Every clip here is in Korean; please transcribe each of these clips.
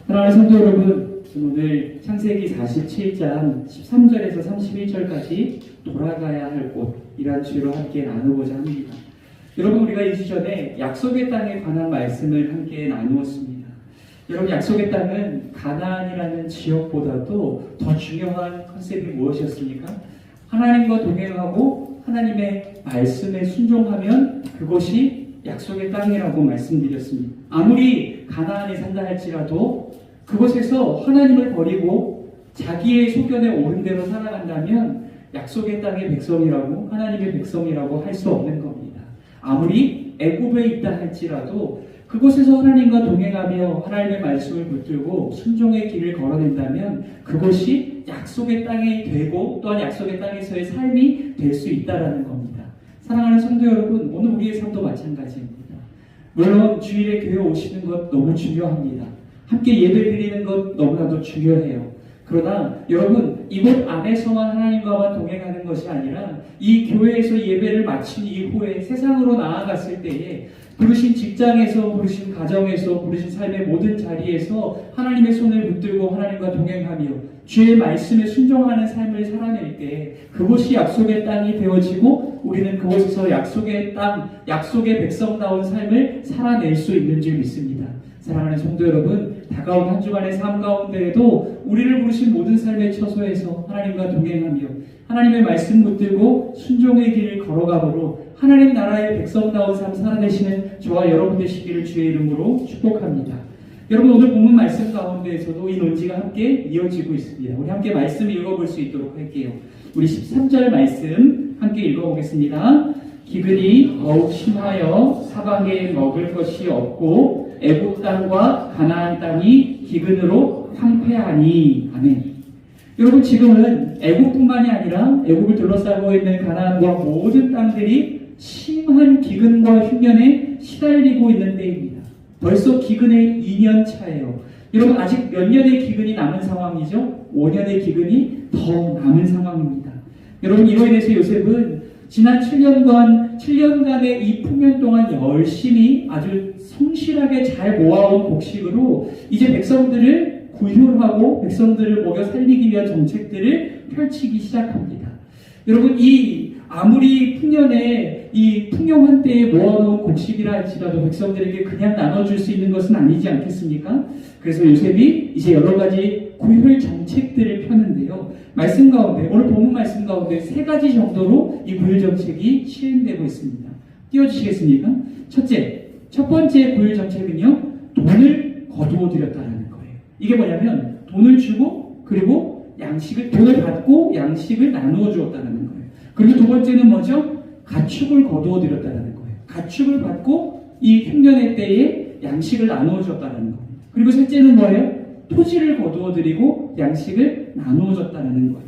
사랑하는 성도 여러분, 오늘 창세기 47장 13절에서 31절까지 돌아가야 할 곳이란 주제로 함께 나누고자 합니다. 여러분, 우리가 이 시전에 약속의 땅에 관한 말씀을 함께 나누었습니다. 여러분, 약속의 땅은 가나안이라는 지역보다도 더 중요한 컨셉이 무엇이었습니까? 하나님과 동행하고 하나님의 말씀에 순종하면 그것이 약속의 땅이라고 말씀드렸습니다. 아무리 가나안에 산다 할지라도 그곳에서 하나님을 버리고 자기의 소견에 옳은 대로 살아간다면 약속의 땅의 백성이라고, 하나님의 백성이라고 할 수 없는 겁니다. 아무리 애굽에 있다 할지라도 그곳에서 하나님과 동행하며 하나님의 말씀을 붙들고 순종의 길을 걸어낸다면 그것이 약속의 땅이 되고 또한 약속의 땅에서의 삶이 될 수 있다는 겁니다. 사랑하는 성도 여러분, 오늘 우리의 삶도 마찬가지입니다. 물론 주일에 교회 오시는 것 너무 중요합니다. 함께 예배 드리는 것 너무나도 중요해요. 그러나 여러분, 이곳 안에서만 하나님과만 동행하는 것이 아니라 이 교회에서 예배를 마친 이후에 세상으로 나아갔을 때에 부르신 직장에서, 부르신 가정에서, 부르신 삶의 모든 자리에서 하나님의 손을 붙들고 하나님과 동행하며 주의 말씀에 순종하는 삶을 살아낼 때 그것이 약속의 땅이 되어지고 우리는 그곳에서 약속의 땅, 약속의 백성다운 삶을 살아낼 수 있는 줄 믿습니다. 사랑하는 성도 여러분, 다가온 한 주간의 삶 가운데에도 우리를 부르신 모든 삶의 처소에서 하나님과 동행하며 하나님의 말씀 붙들고 순종의 길을 걸어가므로 하나님 나라의 백성다운 삶 살아내시는 저와 여러분 되시기를 주의 이름으로 축복합니다. 여러분, 오늘 본문 말씀 가운데에서도 이 논지가 함께 이어지고 있습니다. 우리 함께 말씀 읽어볼 수 있도록 할게요. 우리 13절 말씀 함께 읽어보겠습니다. 기근이 더욱 심하여 사방에 먹을 것이 없고 애굽 땅과 가나안 땅이 기근으로 황폐하니. 아멘. 여러분, 지금은 애굽뿐만이 아니라 애굽을 둘러싸고 있는 가나안과 모든 땅들이 심한 기근과 흉년에 시달리고 있는 때입니다. 벌써 기근의 2년 차예요. 여러분, 아직 몇 년의 기근이 남은 상황이죠? 5년의 기근이 더 남은 상황입니다. 여러분, 이로 인해서 요셉은 지난 7년간의 이 풍년 동안 열심히 아주 성실하게 잘 모아온 곡식으로 이제 백성들을 구휼하고 백성들을 먹여 살리기 위한 정책들을 펼치기 시작합니다. 여러분, 이 아무리 풍년에 이 풍요한 때에 모아놓은 곡식이라 할지라도 백성들에게 그냥 나눠줄 수 있는 것은 아니지 않겠습니까? 그래서 요셉이 이제 여러 가지 구휼 정책들을 펴는데요. 말씀 가운데, 오늘 본문 말씀 가운데 3가지 정도로 이 구휼 정책이 시행되고 있습니다. 띄워주시겠습니까? 첫 번째 구휼 정책은요, 돈을 거두어 드렸다는 거예요. 이게 뭐냐면 돈을 주고 그리고 돈을 받고 양식을 나누어 주었다는 거예요. 그리고 두 번째는 뭐죠? 가축을 거두어 드렸다는 거예요. 가축을 받고 이 흉년의 때에 양식을 나누어 줬다는 거예요. 그리고 셋째는 뭐예요? 토지를 거두어 드리고 양식을 나누어 줬다는 거예요.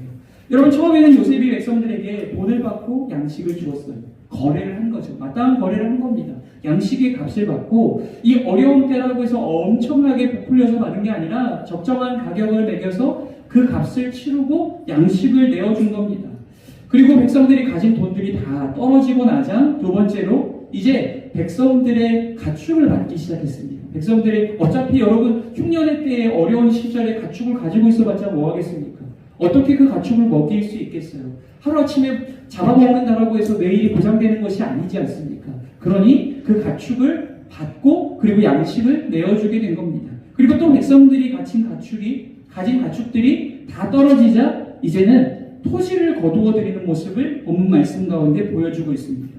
여러분, 처음에는 요셉이 백성들에게 돈을 받고 양식을 주었어요. 거래를 한 거죠. 마땅한 거래를 한 겁니다. 양식의 값을 받고 이 어려운 때라고 해서 엄청나게 부풀려서 받은 게 아니라 적정한 가격을 매겨서 그 값을 치르고 양식을 내어준 겁니다. 그리고 백성들이 가진 돈들이 다 떨어지고 나자 두 번째로 이제 백성들의 가축을 받기 시작했습니다. 백성들이 어차피 여러분 흉년의 때에 어려운 시절에 가축을 가지고 있어봤자 뭐 하겠습니까? 어떻게 그 가축을 먹일 수 있겠어요? 하루아침에 잡아먹는다라고 해서 내일이 보장되는 것이 아니지 않습니까? 그러니 그 가축을 받고 그리고 양식을 내어주게 된 겁니다. 그리고 또 백성들이 가진 가축들이 다 떨어지자 이제는 토지를 거두어 드리는 모습을 본문 말씀 가운데 보여주고 있습니다.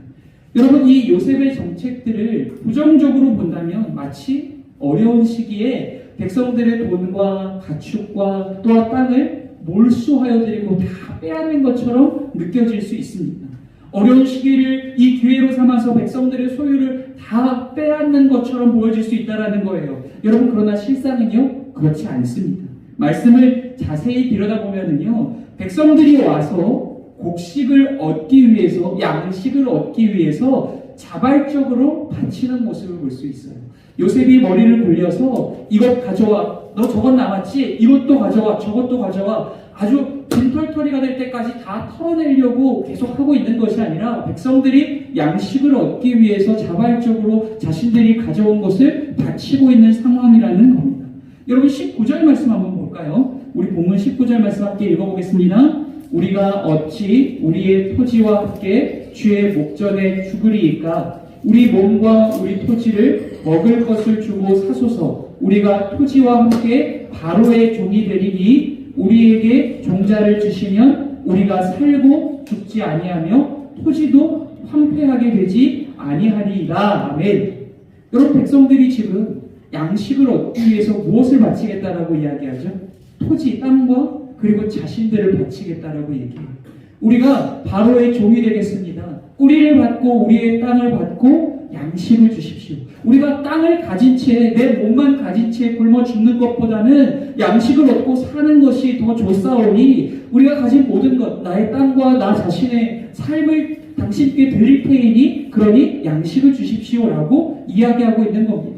여러분, 이 요셉의 정책들을 부정적으로 본다면 마치 어려운 시기에 백성들의 돈과 가축과 또한 땅을 몰수하여 드리고 다 빼앗는 것처럼 느껴질 수 있습니다. 어려운 시기를 이 기회로 삼아서 백성들의 소유를 다 빼앗는 것처럼 보여질 수 있다는 거예요. 여러분, 그러나 실상은요, 그렇지 않습니다. 말씀을 자세히 들여다보면은요, 백성들이 와서 곡식을 얻기 위해서, 양식을 얻기 위해서 자발적으로 바치는 모습을 볼 수 있어요. 요셉이 머리를 굴려서 이것 가져와, 너 저것 남았지? 이것도 가져와, 저것도 가져와, 아주 빈털터리가 될 때까지 다 털어내려고 계속 하고 있는 것이 아니라 백성들이 양식을 얻기 위해서 자발적으로 자신들이 가져온 것을 바치고 있는 상황이라는 겁니다. 여러분 19절 말씀 한번 볼까요? 우리 본문 19절 말씀 함께 읽어보겠습니다. 우리가 어찌 우리의 토지와 함께 주의 목전에 죽으리이까? 우리 몸과 우리 토지를 먹을 것을 주고 사소서. 우리가 토지와 함께 바로의 종이 되리니 우리에게 종자를 주시면 우리가 살고 죽지 아니하며 토지도 황폐하게 되지 아니하리이다. 아멘. 여러분, 백성들이 지금 양식을 얻기 위해서 무엇을 바치겠다라고 이야기하죠? 토지, 땅과 그리고 자신들을 바치겠다라고 얘기해요. 우리가 바로의 종이 되겠습니다. 뿌리를 받고 우리의 땅을 받고 양식을 주십시오. 우리가 땅을 가진 채, 내 몸만 가진 채 굶어 죽는 것보다는 양식을 얻고 사는 것이 더 좋사오니 우리가 가진 모든 것, 나의 땅과 나 자신의 삶을 당신께 드릴 테이니 그러니 양식을 주십시오라고 이야기하고 있는 겁니다.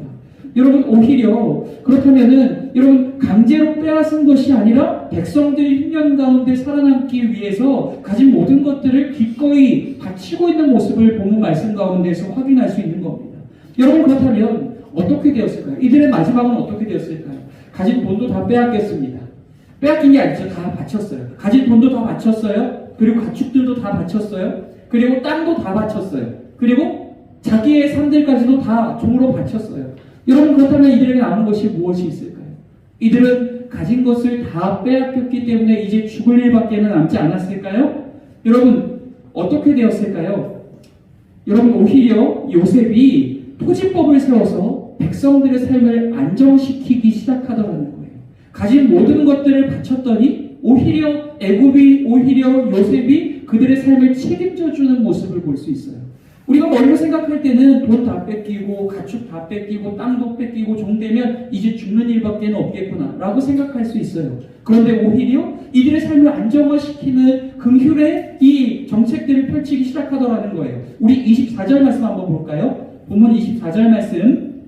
여러분, 오히려 그렇다면은 여러분, 강제로 빼앗은 것이 아니라 백성들이 흉년 가운데 살아남기 위해서 가진 모든 것들을 기꺼이 바치고 있는 모습을 본문 말씀 가운데서 확인할 수 있는 겁니다. 여러분, 그렇다면 어떻게 되었을까요? 이들의 마지막은 어떻게 되었을까요? 가진 돈도 다 빼앗겼습니다. 빼앗긴 게 아니죠. 다 바쳤어요. 가진 돈도 다 바쳤어요. 그리고 가축들도 다 바쳤어요. 그리고 땅도 다 바쳤어요. 그리고 자기의 삶들까지도 다 종으로 바쳤어요. 여러분, 그렇다면 이들에게 남은 것이 무엇이 있을까요? 이들은 가진 것을 다 빼앗겼기 때문에 이제 죽을 일밖에는 남지 않았을까요? 여러분, 어떻게 되었을까요? 여러분, 오히려 요셉이 토지법을 세워서 백성들의 삶을 안정시키기 시작하더라는 거예요. 가진 모든 것들을 바쳤더니 오히려 애굽이, 오히려 요셉이 그들의 삶을 책임져주는 모습을 볼 수 있어요. 우리가 멀리 생각할 때는 돈 다 뺏기고 가축 다 뺏기고 땅도 뺏기고 종되면 이제 죽는 일밖에 없겠구나 라고 생각할 수 있어요. 그런데 오히려 이들의 삶을 안정화시키는 긍휼의 이 정책들을 펼치기 시작하더라는 거예요. 우리 24절 말씀 한번 볼까요? 본문 24절 말씀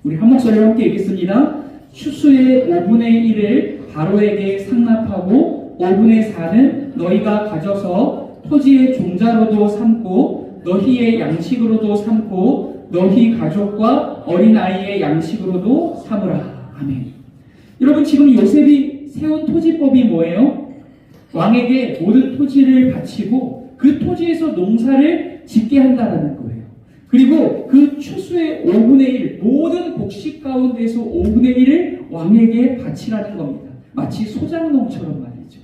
우리 한 목소리로 함께 읽겠습니다. 추수의 5분의 1을 바로에게 상납하고 5분의 4는 너희가 가져서 토지의 종자로도 삼고 너희의 양식으로도 삼고 너희 가족과 어린아이의 양식으로도 삼으라. 아멘. 여러분, 지금 요셉이 세운 토지법이 뭐예요? 왕에게 모든 토지를 바치고 그 토지에서 농사를 짓게 한다는 거예요. 그리고 그 추수의 5분의 1, 모든 곡식 가운데서 5분의 1을 왕에게 바치라는 겁니다. 마치 소장농처럼 말이죠.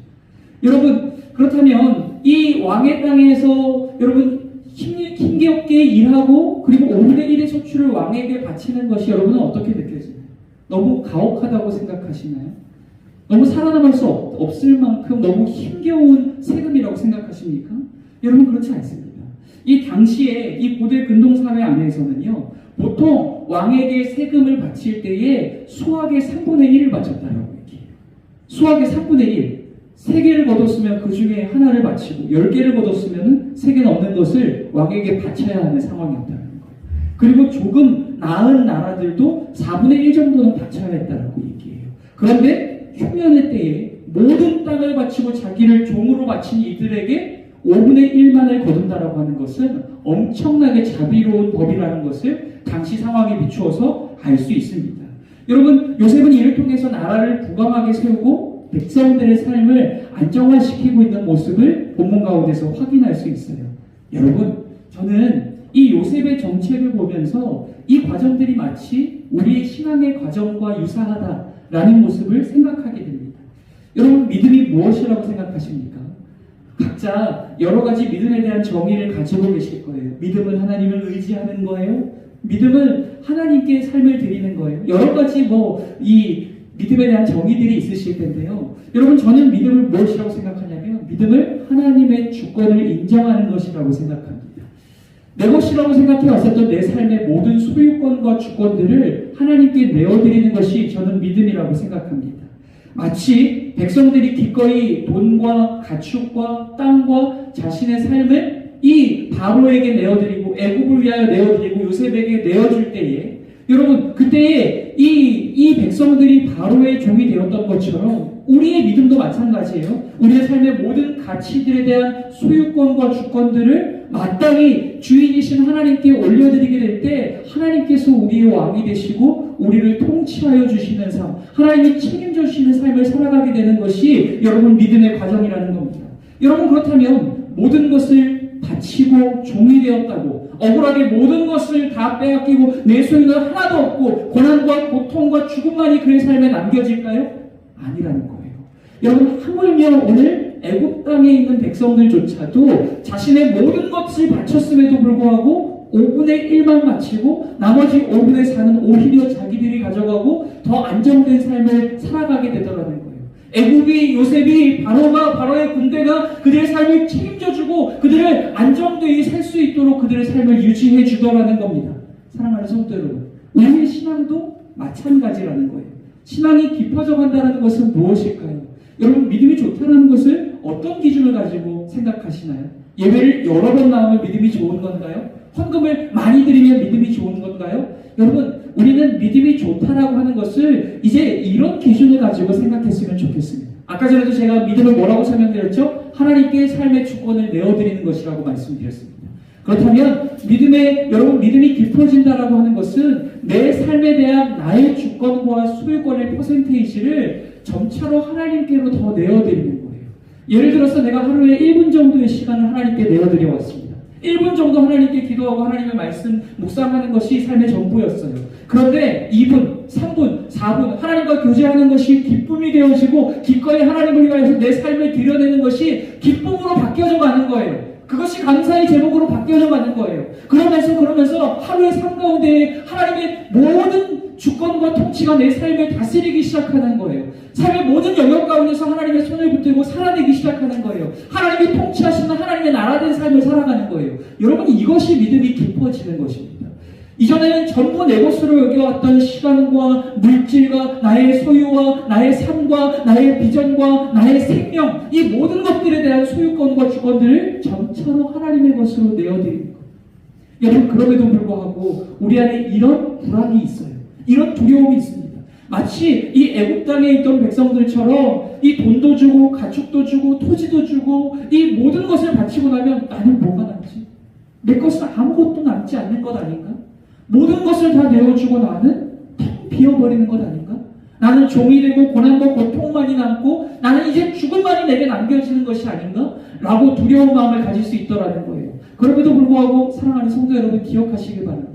여러분, 그렇다면 이 왕의 땅에서 여러분 힘겹게 일하고 그리고 5분의 1의 소출을 왕에게 바치는 것이 여러분은 어떻게 느껴지나요? 너무 가혹하다고 생각하시나요? 너무 살아남을 수 없을 만큼 너무 힘겨운 세금이라고 생각하십니까? 여러분, 그렇지 않습니다. 이 당시에 이 고대 근동사회 안에서는요, 보통 왕에게 세금을 바칠 때에 수확의 3분의 1을 바쳤다라고 얘기해요. 수확의 3분의 1. 3개를 거뒀으면 그 중에 하나를 바치고 10개를 거뒀으면 3개 넘는 것을 왕에게 바쳐야 하는 상황이었다는 거예요. 그리고 조금 나은 나라들도 4분의 1 정도는 바쳐야 했다라고 얘기해요. 그런데 흉년의 때에 모든 땅을 바치고 자기를 종으로 바친 이들에게 5분의 1만을 거둔다라고 하는 것은 엄청나게 자비로운 법이라는 것을 당시 상황에 비추어서 알 수 있습니다. 여러분, 요셉은 이를 통해서 나라를 부강하게 세우고 백성들의 삶을 안정화시키고 있는 모습을 본문 가운데서 확인할 수 있어요. 여러분, 저는 이 요셉의 정책을 보면서 이 과정들이 마치 우리의 신앙의 과정과 유사하다라는 모습을 생각하게 됩니다. 여러분, 믿음이 무엇이라고 생각하십니까? 각자 여러 가지 믿음에 대한 정의를 가지고 계실 거예요. 믿음은 하나님을 의지하는 거예요. 믿음은 하나님께 삶을 드리는 거예요. 여러 가지 이 믿음에 대한 정의들이 있으실 텐데요. 여러분, 저는 믿음을 무엇이라고 생각하냐면 믿음을 하나님의 주권을 인정하는 것이라고 생각합니다. 내 것이라고 생각해 왔었던 내 삶의 모든 소유권과 주권들을 하나님께 내어드리는 것이 저는 믿음이라고 생각합니다. 마치 백성들이 기꺼이 돈과 가축과 땅과 자신의 삶을 이 바로에게 내어드리고 애굽을 위하여 내어드리고 요셉에게 내어줄 때에 여러분, 그때에 이 이 백성들이 바로의 종이 되었던 것처럼 우리의 믿음도 마찬가지예요. 우리의 삶의 모든 가치들에 대한 소유권과 주권들을 마땅히 주인이신 하나님께 올려드리게 될 때 하나님께서 우리의 왕이 되시고 우리를 통치하여 주시는 삶, 하나님이 책임져 주시는 삶을 살아가게 되는 것이 여러분 믿음의 과정이라는 겁니다. 여러분 그렇다면 모든 것을 바치고 종이 되었다고 억울하게 모든 것을 다 빼앗기고 내 소유는 하나도 없고 고난과 고통과 죽음만이 그의 삶에 남겨질까요? 아니라는 거예요. 여러분 하물며 오늘 애굽 땅에 있는 백성들조차도 자신의 모든 것을 바쳤음에도 불구하고 5분의 1만 바치고 나머지 5분의 4는 오히려 자기들이 가져가고 더 안정된 삶을 살아가게 되더라는 거예요. 애굽이 요셉이 바로의 군대가 그들의 삶을 책임져주고 그들을 안정되이 살 수 있도록 그들의 삶을 유지해 주더라는 겁니다. 사랑하는 성도 여러분, 우리의 신앙도 마찬가지라는 거예요. 신앙이 깊어져 간다는 것은 무엇일까요? 여러분 믿음이 좋다는 것을 어떤 기준을 가지고 생각하시나요? 예배를 여러 번 나오면 믿음이 좋은 건가요? 헌금을 많이 드리면 믿음이 좋은 건가요? 여러분 우리는 믿음이 좋다라고 하는 것을 이제 이런 기준을 가지고 생각했으면 좋겠습니다. 아까 전에도 제가 믿음을 뭐라고 설명드렸죠? 하나님께 삶의 주권을 내어드리는 것이라고 말씀드렸습니다. 그렇다면 여러분 믿음이 깊어진다라고 하는 것은 내 삶에 대한 나의 주권과 소유권의 퍼센테이지를 점차로 하나님께로 더 내어드리는 거예요. 예를 들어서 내가 하루에 1분 정도의 시간을 하나님께 내어드려 왔습니다. 1분 정도 하나님께 기도하고 하나님의 말씀 묵상하는 것이 삶의 전부였어요. 그런데 2분, 3분, 4분 하나님과 교제하는 것이 기쁨이 되어지고 기꺼이 하나님을 위하여서 내 삶을 드려내는 것이 기쁨으로 바뀌어져 가는 거예요. 그것이 감사의 제목으로 바뀌어져 가는 거예요. 그러면서 하루의 삶 가운데 하나님의 모든 주권과 통치가 내 삶을 다스리기 시작하는 거예요. 삶의 모든 영역 가운데서 하나님의 손을 붙들고 살아내기 시작하는 거예요. 하나님이 통치하시는 하나님의 나라된 삶을 살아가는 거예요. 여러분 이것이 믿음이 깊어지는 것입니다. 이전에는 전부 내 것으로 여겨왔던 시간과 물질과 나의 소유와 나의 삶과 나의 비전과 나의 생명 이 모든 것들에 대한 소유권과 주권들을 점차로 하나님의 것으로 내어드리는 거예요. 여러분 그럼에도 불구하고 우리 안에 이런 불안이 있어요. 이런 두려움이 있습니다. 마치 이 애굽 땅에 있던 백성들처럼 이 돈도 주고 가축도 주고 토지도 주고 이 모든 것을 바치고 나면 나는 뭐가 남지? 내 것은 아무것도 남지 않는 것 아닌가? 모든 것을 다 내어주고 나는 텅 비어버리는 것 아닌가? 나는 종이 되고 고난과 고통만이 남고 나는 이제 죽음만이 내게 남겨지는 것이 아닌가? 라고 두려운 마음을 가질 수 있더라는 거예요. 그럼에도 불구하고 사랑하는 성도 여러분 기억하시길 바랍니다.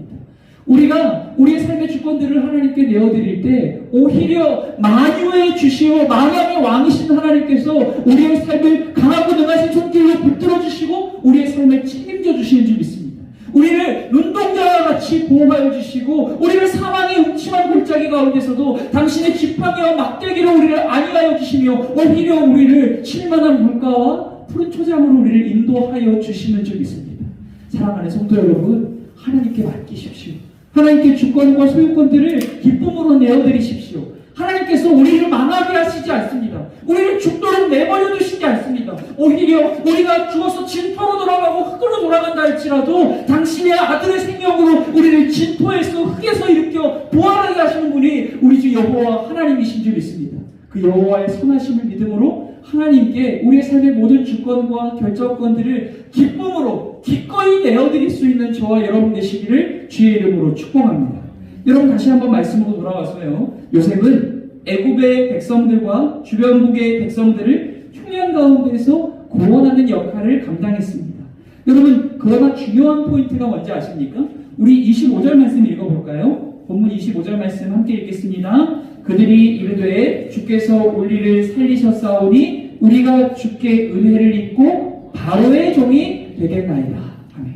우리가 우리의 삶의 주권들을 하나님께 내어드릴 때 오히려 만유의 주시오 만왕의 왕이신 하나님께서 우리의 삶을 강하고 능하신 손길로 붙들어 주시고 우리의 삶을 책임져 주시는 줄 믿습니다. 우리를 눈동자와 같이 보호하여 주시고 우리를 사망의 음침한 골짜기 가운데서도 당신의 지팡이와 막대기로 우리를 안위하여 주시며 오히려 우리를 쉴만한 물가와 푸른 초장으로 우리를 인도하여 주시는 줄 믿습니다. 사랑하는 성도 여러분 하나님께 맡기십시오. 하나님께 주권과 소유권들을 기쁨으로 내어드리십시오. 하나님께서 우리를 망하게 하시지 않습니다. 우리를 죽도록 내버려 두시지 않습니다. 오히려 우리가 죽어서 진토로 돌아가고 흙으로 돌아간다 할지라도 당신의 아들의 생명으로 우리를 진토에서 흙에서 일으켜 부활하게 하시는 분이 우리 주 여호와 하나님이신 줄 믿습니다. 그 여호와의 선하심을 믿음으로 하나님께 우리의 삶의 모든 주권과 결정권들을 기쁨으로 기꺼이 내어드릴 수 있는 저와 여러분 되시기를 주의 이름으로 축복합니다. 여러분 다시 한번 말씀으로 돌아와서요. 요셉은 애굽의 백성들과 주변국의 백성들을 흉년 가운데서 구원하는 역할을 감당했습니다. 여러분 그러나 중요한 포인트가 뭔지 아십니까? 우리 25절 말씀 읽어볼까요? 본문 25절 말씀 함께 읽겠습니다. 그들이 이르되 주께서 우리를 살리셨사오니 우리가 주께 은혜를 입고 바로의 종이 되겠나이다. 아멘.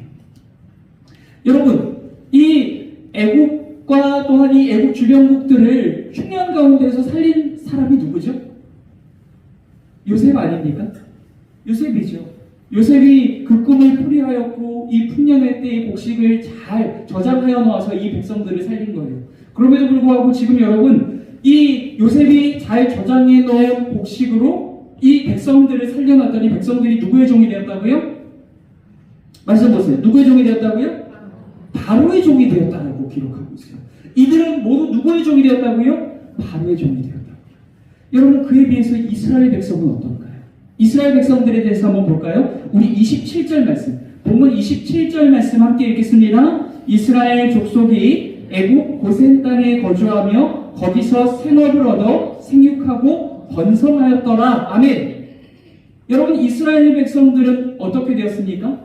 여러분 이 애굽과 또한 이 애굽 주변국들을 흉년 가운데서 살린 사람이 누구죠? 요셉 아닙니까? 요셉이죠. 요셉이 그 꿈을 풀이하였고 이 풍년의 때의 곡식을 잘 저장하여 놓아서 이 백성들을 살린 거예요. 그럼에도 불구하고 지금 여러분 이 요셉이 잘 저장해 놓은 곡식으로 이 백성들을 살려놨더니 백성들이 누구의 종이 되었다고요? 말씀 보세요. 누구의 종이 되었다고요? 바로의 종이 되었다라고 기록하고 있어요. 이들은 모두 누구의 종이 되었다고요? 바로의 종이 되었다. 여러분, 그에 비해서 이스라엘 백성은 어떤가요? 이스라엘 백성들에 대해서 한번 볼까요? 우리 27절 말씀, 본문 27절 말씀 함께 읽겠습니다. 이스라엘 족속이 애굽 고센 땅에 거주하며 거기서 생업을 얻어 생육하고 번성하였더라. 아멘. 여러분, 이스라엘 백성들은 어떻게 되었습니까?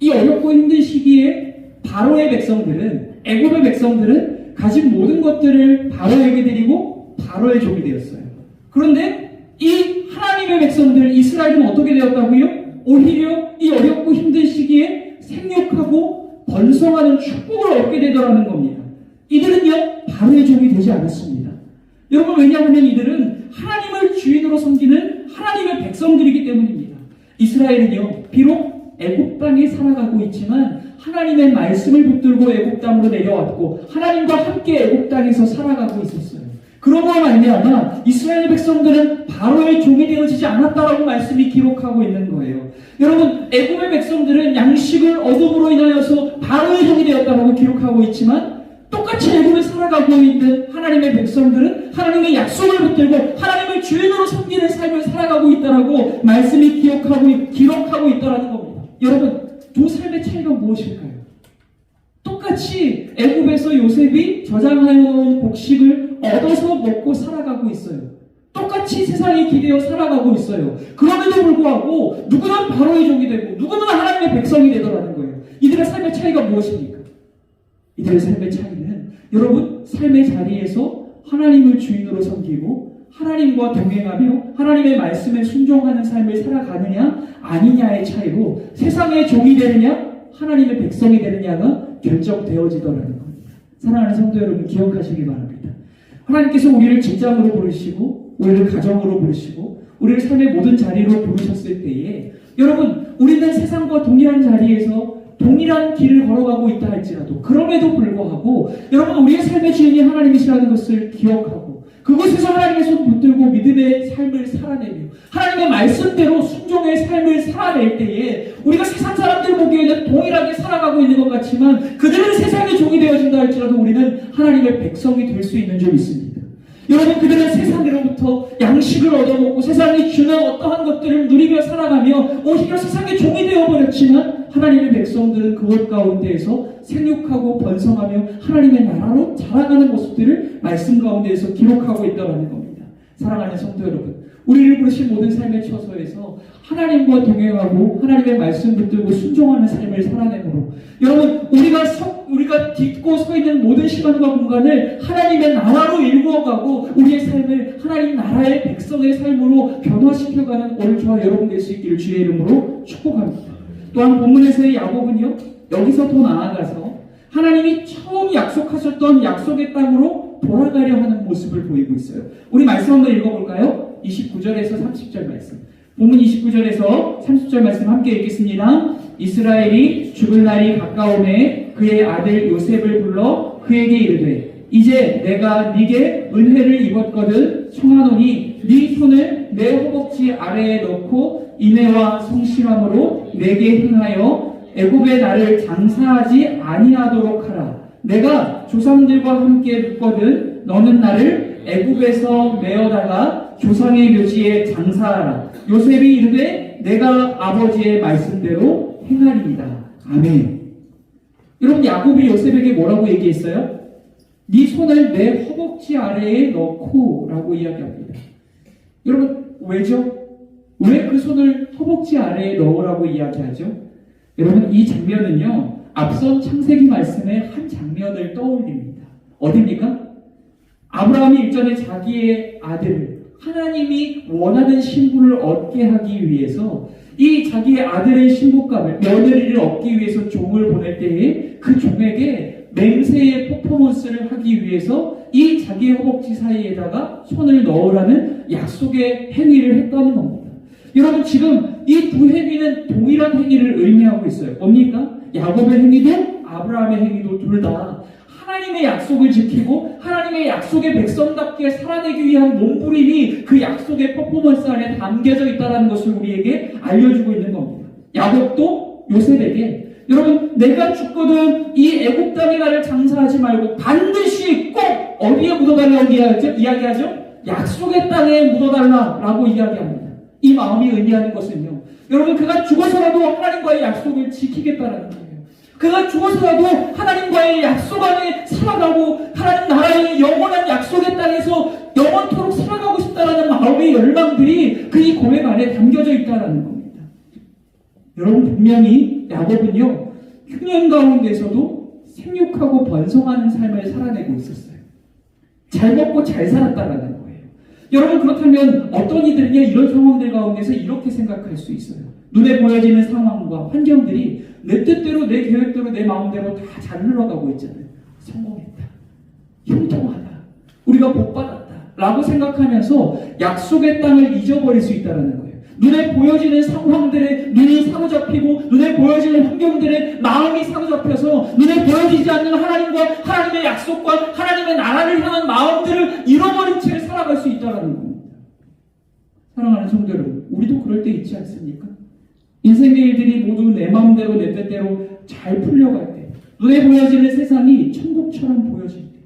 이 어렵고 힘든 시기에 바로의 백성들은, 애굽의 백성들은 가진 모든 것들을 바로에게 드리고 바로의 종이 되었어요. 그런데 이 하나님의 백성들 이스라엘은 어떻게 되었다고요? 오히려 이 어렵고 힘든 시기에 생육하고 번성하는 축복을 얻게 되더라는 겁니다. 이들은요, 바로의 종이 되지 않았습니다. 여러분, 왜냐하면 이들은 하나님을 주인으로 섬기는 하나님의 백성들이기 때문입니다. 이스라엘은요, 비록 애굽 땅에 살아가고 있지만 하나님의 말씀을 붙들고 애굽 땅으로 내려왔고 하나님과 함께 애굽 땅에서 살아가고 있었어요. 그러므로 말미암아 이스라엘 백성들은 바로의 종이 되어지지 않았다라고 말씀이 기록하고 있는 거예요. 여러분, 애굽의 백성들은 양식을 얻음으로 인하여서 바로의 종이 되었다라고 기록하고 있지만 똑같이 애굽에 살아가고 있는 하나님의 백성들은 하나님의 약속을 붙들고 하나님을 주인으로 섬기는 삶을 살아가고 있다라고 말씀이 기록하고 있다라는 겁니다. 여러분, 두 삶의 차이가 무엇일까요? 똑같이 애굽에서 요셉이 저장하여 놓은 곡식을 얻어서 먹고 살아가고 있어요. 똑같이 세상에 기대어 살아가고 있어요. 그럼에도 불구하고 누구는 바로의 종이 되고 누구는 하나님의 백성이 되더라는 거예요. 이들의 삶의 차이가 무엇입니까? 이들의 삶의 차이는 여러분, 삶의 자리에서 하나님을 주인으로 섬기고 하나님과 동행하며 하나님의 말씀에 순종하는 삶을 살아가느냐 아니냐의 차이로 세상의 종이 되느냐 하나님의 백성이 되느냐가 결정되어지더라는 겁니다. 사랑하는 성도 여러분, 기억하시기 바랍니다. 하나님께서 우리를 직장으로 부르시고 우리를 가정으로 부르시고 우리를 삶의 모든 자리로 부르셨을 때에 여러분, 우리는 세상과 동일한 자리에서 동일한 길을 걸어가고 있다 할지라도 그럼에도 불구하고 여러분, 우리의 삶의 주인이 하나님이시라는 것을 기억하고 그곳에서 하나님의 손 붙들고 믿음의 삶을 살아내며 하나님의 말씀대로 순종의 삶을 살아낼 때에 우리가 세상 사람들 보기에는 동일하게 살아가고 있는 것 같지만 그들은 세상의 종이 되어진다 할지라도 우리는 하나님의 백성이 될 수 있는 줄 믿습니다. 여러분, 그들은 세상으로부터 양식을 얻어먹고 세상이 주는 어떠한 것들을 누리며 살아가며 오히려 세상의 종이 되어버렸지만 하나님의 백성들은 그것 가운데에서 생육하고 번성하며 하나님의 나라로 자라가는 모습들을 말씀 가운데에서 기록하고 있다는 겁니다. 사랑하는 성도 여러분, 우리를 부르신 모든 삶의 처소에서 하나님과 동행하고 하나님의 말씀 붙들고 순종하는 삶을 살아내므로 여러분, 우리가 딛고 서 있는 모든 시간과 공간을 하나님의 나라로 일구어가고 우리의 삶을 하나님 나라의 백성의 삶으로 변화시켜가는 오늘 저와 여러분 될 수 있기를 주의 이름으로 축복합니다. 또한 본문에서의 야곱은요, 여기서 더 나아가서 하나님이 처음 약속하셨던 약속의 땅으로 돌아가려 하는 모습을 보이고 있어요. 우리 말씀 한번 읽어볼까요? 29절에서 30절 말씀. 본문 29절에서 30절 말씀 함께 읽겠습니다. 이스라엘이 죽을 날이 가까우매 그의 아들 요셉을 불러 그에게 이르되 이제 내가 네게 은혜를 입었거든 청하노니 네 손을 내 허벅지 아래에 넣고 인애와 성실함으로 내게 행하여 애굽에 나를 장사하지 아니하도록 하라. 내가 조상들과 함께 눕거든 너는 나를 애굽에서 메어다가 조상의 묘지에 장사하라. 요셉이 이르되 내가 아버지의 말씀대로 행하리이다. 아멘. 여러분, 야곱이 요셉에게 뭐라고 얘기했어요? 네 손을 내 허벅지 아래에 넣고 라고 이야기합니다. 여러분, 왜죠? 왜 그 손을 허벅지 아래에 넣으라고 이야기하죠? 여러분, 이 장면은요, 앞선 창세기 말씀의 한 장면을 떠올립니다. 어디입니까? 아브라함이 일전에 자기의 아들을 하나님이 원하는 신분을 얻게 하기 위해서 이 자기의 아들의 신분감을 며느리를 얻기 위해서 종을 보낼 때에 그 종에게 맹세의 퍼포먼스를 하기 위해서 이 자기의 허벅지 사이에다가 손을 넣으라는 약속의 행위를 했다는 겁니다. 여러분, 지금 이 두 행위는 동일한 행위를 의미하고 있어요. 뭡니까? 야곱의 행위도 아브라함의 행위도 둘 다 하나님의 약속을 지키고 하나님의 약속의 백성답게 살아내기 위한 몸부림이 그 약속의 퍼포먼스 안에 담겨져 있다는 것을 우리에게 알려주고 있는 겁니다. 야곱도 요셉에게 여러분, 내가 죽거든 이 애굽 땅에 나를 장사하지 말고 반드시 꼭 어디에 묻어달라고 이야기하죠? 약속의 땅에 묻어달라라고 이야기합니다. 이 마음이 의미하는 것은요, 여러분, 그가 죽어서라도 하나님과의 약속을 지키겠다라는 거예요. 그가 죽어서라도 하나님과의 약속 안에 살아가고 하나님 나라의 영원한 약속의 땅에서 영원토록 살아가고 싶다라는 마음의 열망들이 그의 고백 안에 담겨져 있다라는 겁니다. 여러분, 분명히 야곱은요, 흉년 가운데서도 생육하고 번성하는 삶을 살아내고 있었어요. 잘 먹고 잘 살았다라는 거예요. 여러분, 그렇다면 어떤 이들은요, 이런 상황들 가운데서 이렇게 생각할 수 있어요. 눈에 보여지는 상황과 환경들이 내 뜻대로, 내 계획대로, 내 마음대로 다 잘 흘러가고 있잖아요. 성공했다, 형통하다, 우리가 복받았다 라고 생각하면서 약속의 땅을 잊어버릴 수 있다는 거예요. 눈에 보여지는 상황들에 눈이 사로잡히고, 눈에 보여지는 환경들에 마음이 사로잡혀서 눈에 보여지지 않는 하나님과 하나님의 약속과 하나님의 나라를 향한 마음들을 잃어버린 채 살아갈 수 있다는 겁니다. 사랑하는 성도 여러분, 우리도 그럴 때 있지 않습니까? 인생의 일들이 모두 내 마음대로, 내 뜻대로 잘 풀려갈 때, 눈에 보여지는 세상이 천국처럼 보여질 때,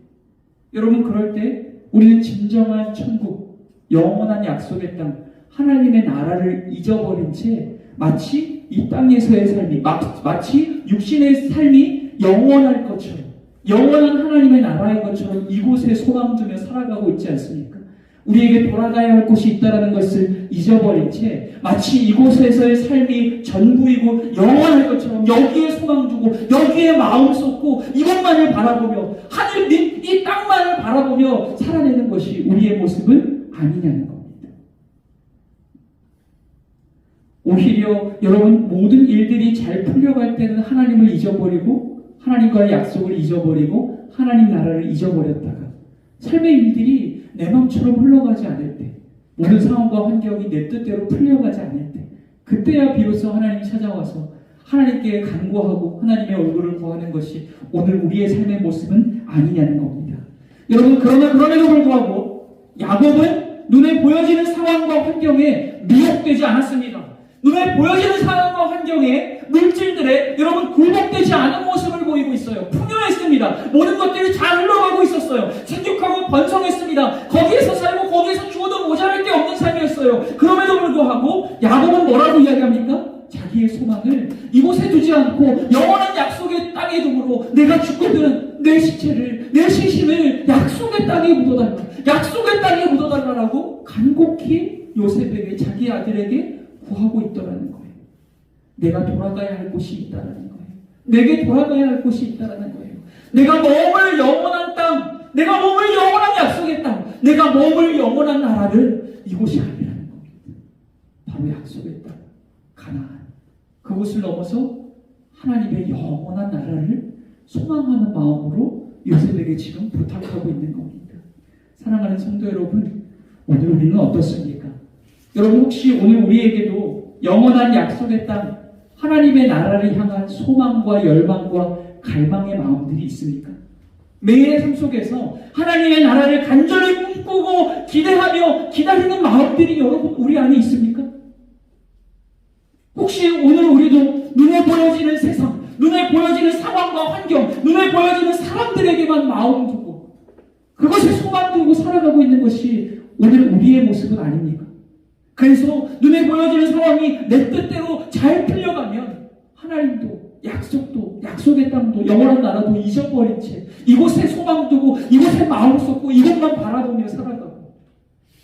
여러분, 그럴 때 우리는 진정한 천국, 영원한 약속의 땅, 하나님의 나라를 잊어버린 채 마치 이 땅에서의 삶이, 마치 육신의 삶이 영원할 것처럼, 영원한 하나님의 나라인 것처럼 이곳에 소망 두며 살아가고 있지 않습니까? 우리에게 돌아가야 할 곳이 있다는 것을 잊어버린 채 마치 이곳에서의 삶이 전부이고 영원할 것처럼 여기에 소망 두고 여기에 마음 쏟고 이것만을 바라보며 하늘 밑 이 땅만을 바라보며 살아내는 것이 우리의 모습은 아니냐는 겁니다. 오히려 여러분, 모든 일들이 잘 풀려갈 때는 하나님을 잊어버리고 하나님과의 약속을 잊어버리고 하나님 나라를 잊어버렸다가 삶의 일들이 내 마음처럼 흘러가지 않을 때, 모든 상황과 환경이 내 뜻대로 풀려가지 않을 때, 그때야 비로소 하나님이 찾아와서 하나님께 간구하고 하나님의 얼굴을 구하는 것이 오늘 우리의 삶의 모습은 아니냐는 겁니다. 여러분, 그럼에도 불구하고 야곱은 눈에 보여지는 상황과 환경에 미혹되지 않았습니다. 눈에 보여지는 상황과 환경에 물질들에 여러분 굴복되지 않은 모습을 보이고 있어요. 풍요했습니다. 모든 것들이 잘 흘러가고 있었어요. 생육하고 번성했습니다. 거기에서 살고 거기에서 죽어도 모자랄 게 없는 삶이었어요. 그럼에도 불구하고 야곱은 뭐라고 이야기합니까? 자기의 소망을 이곳에 두지 않고 영원한 약속의 땅에 두므로 내가 죽거든 내 시체를, 내 시신을 약속의 땅에 묻어달라, 약속의 땅에 묻어달라라고 간곡히 요셉에게, 자기 아들에게 구하고 있더라는 거예요. 내가 돌아가야 할 곳이 있다라는 거예요. 내게 돌아가야 할 곳이 있다라는 거예요. 내가 머물 영원한 땅, 내가 머물 영원한 약속의 땅, 내가 머물 영원한 나라를 이곳이 아니라는 겁니다. 바로 약속의 땅, 가나안. 그곳을 넘어서 하나님의 영원한 나라를 소망하는 마음으로 요셉에게 지금 부탁하고 있는 겁니다. 사랑하는 성도 여러분, 오늘 우리는 어떻습니까? 여러분, 혹시 오늘 우리에게도 영원한 약속의 땅, 하나님의 나라를 향한 소망과 열망과 갈망의 마음들이 있습니까? 매일의 삶 속에서 하나님의 나라를 간절히 꿈꾸고 기대하며 기다리는 마음들이 여러분 우리 안에 있습니까? 혹시 오늘 우리도 눈에 보여지는 세상, 눈에 보여지는 상황과 환경, 눈에 보여지는 사람들에게만 마음 두고 그것에 소망 두고 살아가고 있는 것이 오늘 우리의 모습은 아닙니까? 그래서 눈에 보여지는 상황이 내 뜻대로 잘 풀려가면 하나님도, 약속도, 약속의 땅도, 영원한 나라도 잊어버린 채 이곳에 소망 두고 이곳에 마음 쏟고 이것만 바라보며 살아가고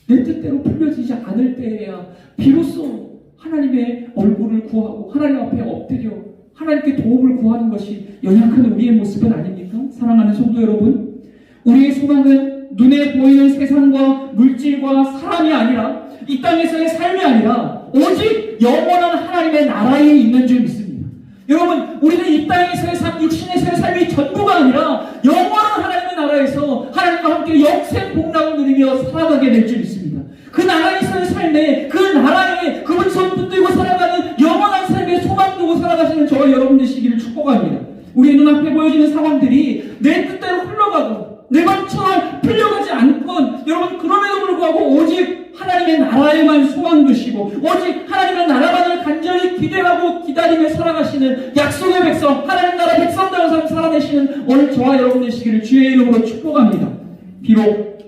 내 뜻대로 풀려지지 않을 때에야 비로소 하나님의 얼굴을 구하고 하나님 앞에 엎드려 하나님께 도움을 구하는 것이 연약한 우리의 모습은 아닙니까? 사랑하는 성도 여러분, 우리의 소망은 눈에 보이는 세상과 물질과 사람이 아니라 이 땅에서의 삶이 아니라 오직 영원한 하나님의 나라에 있는 줄 믿습니다. 여러분, 우리는 이 땅에서의 삶, 육신에서의 삶이 전부가 아니라 영원한 하나님의 나라에서 하나님과 함께 영생 복락을 누리며 살아가게 될 줄 믿습니다. 그 나라에서의 삶에, 그 나라에 그분 손 붙들고 살아가는 영원한 삶에 소망 두고 살아가시는 저와 여러분 되시기를 축복합니다. 우리의 눈앞에 보여지는 상황들이 내 뜻대로 흘러가고 내 맘처럼 풀려가지 않건 여러분 그럼에도 불구하고 오직 하나님의 나라에만 소망 두시고 오직 하나님의 나라만을 간절히 기대하고 기다리며 살아가시는 약속의 백성, 하나님 나라 백성다운 삶 살아내시는 오늘 저와 여러분 되시기를 주의 이름으로 축복합니다. 비록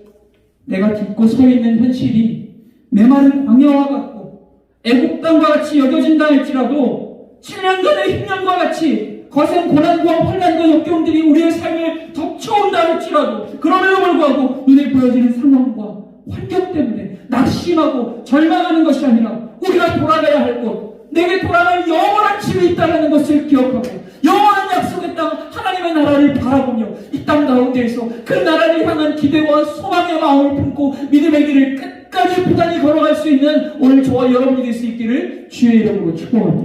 내가 딛고 서 있는 현실이 메마른 광야와 같고 애국 땅과 같이 여겨진다 할지라도 7년 전의 흉년과 같이 거센 고난과 환난과 역경들이 우리의 삶을 덮쳐온다 할지라도 그럼에도 불구하고 눈에 보여지는 상황과 환경 때문에 낙심하고 절망하는 것이 아니라 우리가 돌아가야 할 곳, 내게 돌아갈 영원한 집이 있다는 것을 기억하고 영원한 약속의 땅 하나님의 나라를 바라보며 이 땅 가운데에서 그 나라를 향한 기대와 소망의 마음을 품고 믿음의 길을 끝까지 부단히 걸어갈 수 있는 오늘 저와 여러분이 될 수 있기를 주의 이름으로 축복합니다.